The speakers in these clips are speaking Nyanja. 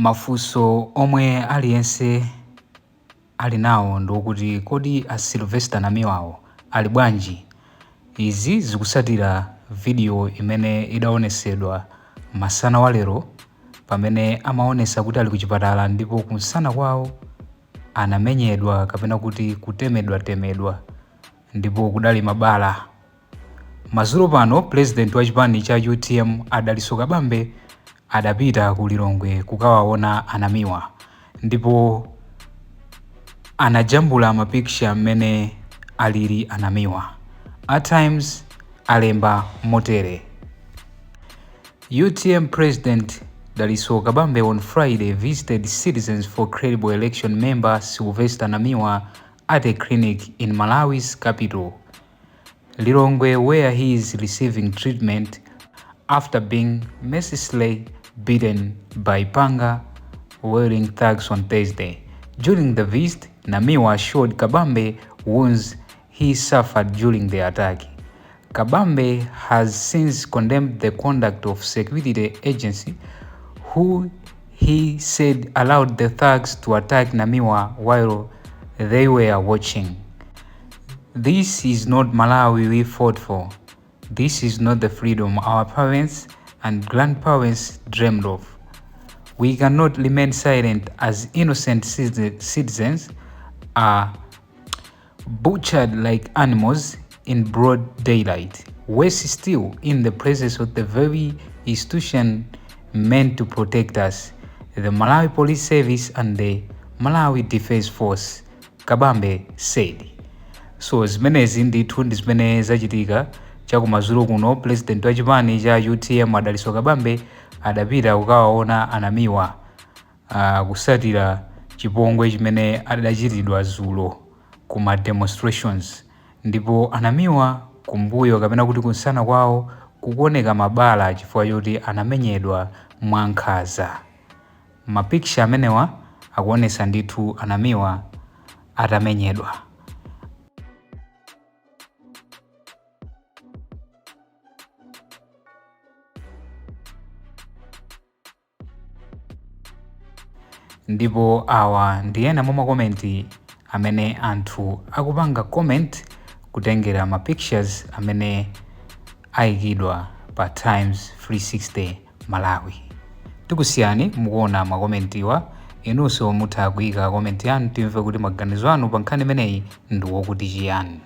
Mafunso omwe aliyense ali nawo ndokuti kodi a Silvester Namiwawo ali bwanji. Izi zikusatira video imene idaonesedwa masana wa lero pamene amaonesa kuti ali kuchipatala ndipo kumsana kwawo anamenyedwa kapena kuti kutemedwa ndipo kudali mabala. Madzulo pano president wa chipani cha UTM Dalitso Kabambe adapita ku Lilongwe kukawaona Namiwa ndipo anajambula mapiksha mmene alili Namiwa. At times alemba Motere. UTM President Dalitso Kabambe on Friday visited citizens for credible election member Silvester Namiwa at a clinic in Malawi's capital, Lilongwe, where he is receiving treatment after being mercilessly beaten by panga-wearing thugs on Thursday. During the visit, Namiwa showed Kabambe wounds he suffered during the attack. Kabambe has since condemned the conduct of security agency, who he said allowed the thugs to attack Namiwa while they were watching. This is not Malawi we fought for. This is not the freedom our parents and grandparents dreamed of. We cannot remain silent as innocent citizens are butchered like animals in broad daylight. Worse still, in the presence of the very institution meant to protect us, the Malawi Police Service and the Malawi Defense Force, Kabambe said. So zimenezi ndithu ndi zimene zachitika chakumadzulo kuno. President wa chipani cha UTM Dalitso Kabambe adapita kukawaona Namiwa kusatira chipongwe chimene adachitidwa dzulo kuma demonstrations, ndipo Namiwa kumbuyo kapena kuti kunsana kwawo kukuoneka mabala chifukwa choti anamenyedwa mwankhanza. Mapiksha amenewa akuonesa ndithu Namiwa atamenyedwa. Ndipo awa ndi ena mwa makomenti amene anthu akupanga comment kutengera ma pictures amene ayikidwa pa Times 360 Malawi. Tikusiyani mukuona makomentiwa, inunso mutha kuyika komenti yanu timve kuti maganizo anu pa nkhani imeneyi ndi wokuti chiyani.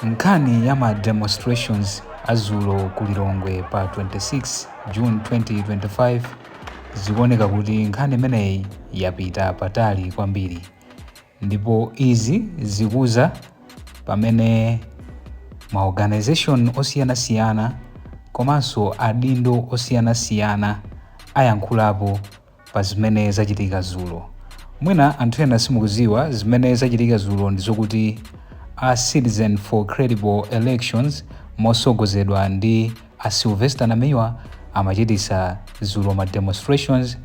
nkhani ya ma demonstrations azulo ku Lilongwe pa 26 June 2025 zikuoneka kuti nkhani imeneyi yapita patali kwambiri, ndipo izi zikuza pamene ma organization osiyanasiyana komanso adindo osiyanasiyana ayankhulapo pa zimene zachitika zulo. Mwina anthu ena simukuziwa zimene zachitika zulo ndizokuti a Citizen for Credible Elections mosogozedwa ndi a Silvester Namiwa amachitisa zulo ma demonstrations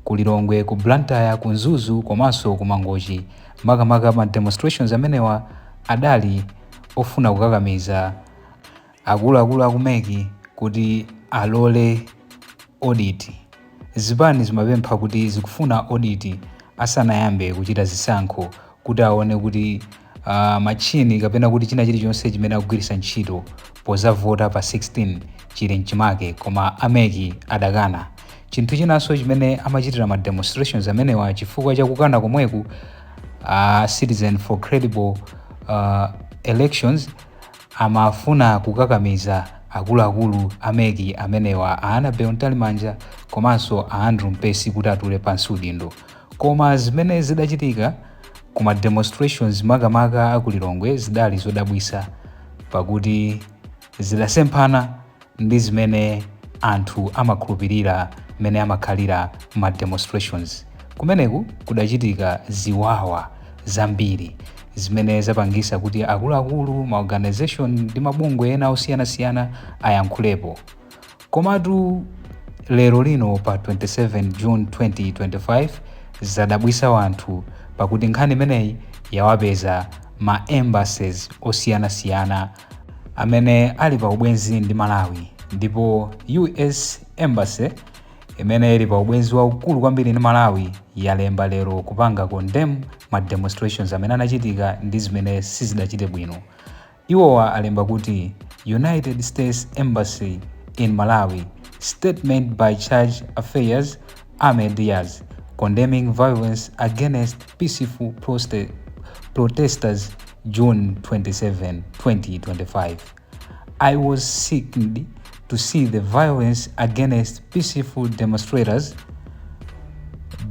ku Lilongwe, ku Blantyre, ku Nzuzu komanso ku Mangochi. Makamaka ma demonstrations amenewa adali ofuna kukakamiza akuluakulu akumeki kuti alole audit. Zipani zimapempha kuti zikufuna audit asanayambe kuchita zisankho kuti aone kuti machini kapena kuti china chilichonse chimene akugwiritsa ntchito pozavota pa 16 chili mchimake, koma ameki adakana. Chinthu chinanso chimene amachitira ma demonstrations amenewa chifukwa chakukana komweku Citizen for Credible Elections amafuna kukakamiza akuluakulu ameki amenewa a Anapita manja komanso a Andrew Mpesi kuti atule pansi udindo. Koma zimene zidachitika kuma demonstrations makamaka aku Lilongwe zidali zodabwisa pakuti zidasemphana ndi zimene anthu amakhulupirira mene amakhalira ma demonstrations. Kumeneku kudachitika ziwawa zambiri zimene zapangisa kuti akuluakulu ma organization ndi mabungwe ena osiyanasiyana ayankhulepo. Komatu lero lino pa 27 June 2025 zadabwisa wanthu pakuti nkhani imeneyi yawapeza ma embassies osiyanasiyana amene ali pa ubwenzi ndi Malawi, ndipo US Embassy imene ili pa ubwenzi waukulu kwambiri ndi Malawi yalemba lero kupanga condemn ma demonstrations amene anachitika ndi zimene sizidachite bwino. Iwowa alemba kuti United States Embassy in Malawi statement by Charge Affairs Ahmed Diaz condemning violence against peaceful protesters June 27, 2025. I was sickened to see the violence against peaceful demonstrators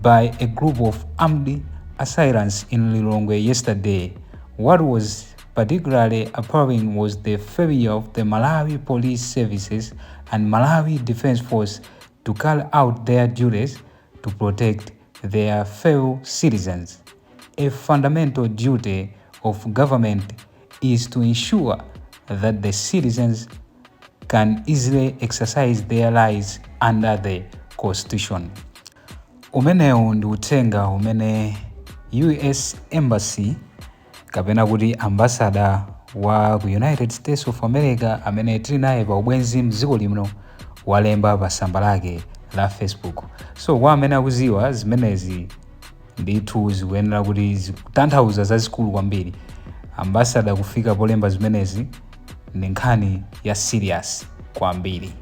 by a group of armed assailants in Lilongwe yesterday. What was particularly appalling was the failure of the Malawi Police Services and Malawi Defense Force to carry out their duties to protect their fellow citizens. A fundamental duty of government is to ensure that the citizens can easily exercise their rights under the Constitution. Umenewu ndi uthenga umene US Embassy kapena kuti ambassador wa ku United States of America amene tili naye pa ubwenzi mdziko lino walemba pa tsamba lake la Facebook. So kwa amene akuziwa zimenezi ndithu zikuyenera kuti zikutanthauza zazikulu kwambiri. Ambassador kufika polemba zimenezi ndi nkhani ya serious kwambiri.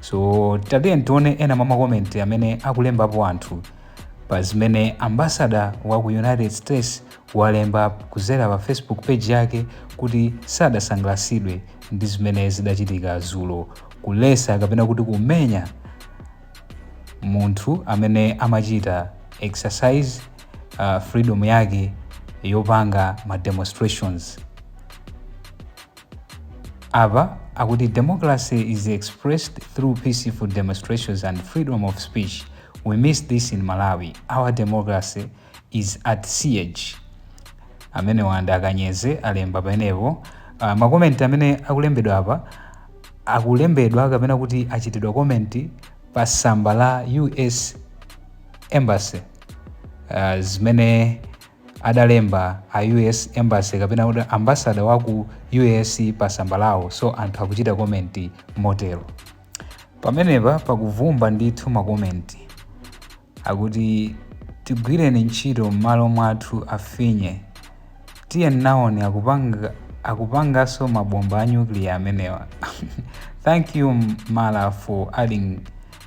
So tatiye tione ena mwa comment amene akulembapo anthu pa zimene ambassador wa ku United States walemba kuzera pa Facebook page yake kuti sadasangalasidwe ndi zimene zidachitika zulo, kulesa kapena kuti kumenya munthu amene amachita exercise freedom yake yopanga ma demonstrations. Apa akuti democracy is expressed through peaceful demonstrations and freedom of speech. We miss this in Malawi. Our democracy is at siege. Amene wanda akanyeze alemba panepo. Makomenti amene akulembedwa apa akulembedwa kapena kuti achitidwa komenti pa tsamba la US Embassy zimene adalemba a US Embassy kapena ambassador wa ku US pa tsamba lawo. So anthu akuchita komenti motero. Pamenepa pakuvumba ndithu makomenti akuti tigwireni ntchito m'malo mwathu afinye, tiye naone akupangaso mabomba a nuclear amenewa. Thank you Mala for adding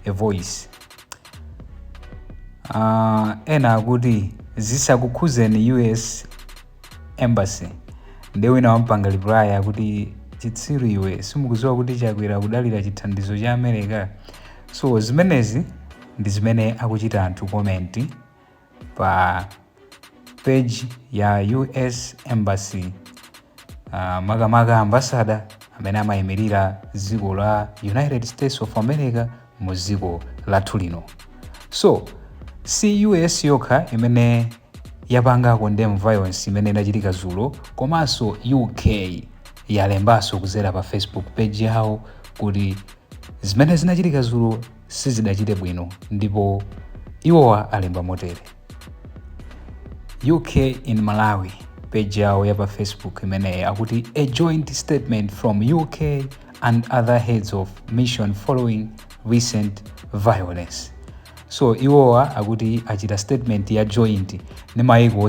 a voice. Ena akuti zisakukhuzeni US Embassy. ndiye wina wampanga reply kuti chitsiru iwe simukuziwa kuti chakwera kudalira chithandizo cha America. So zimenezi ndi zimene akuchita anthu comment pa page ya US Embassy, makamaka ambassador amene amayimirira dziko la United States of America mu dziko lathu lino. So si US yokha imene yapanga condemn violence imene inachitika dzulo, komanso UK yalembanso kuzera pa Facebook page yawo kuti zimene zinachitika dzulo sizidachite bwino, ndipo iwowa alemba motere. UK in Malawi page yawo ya pa Facebook imene akuti a joint statement from UK and other heads of mission following recent violence. So iwowa akuti achita statement ya joint ni maiko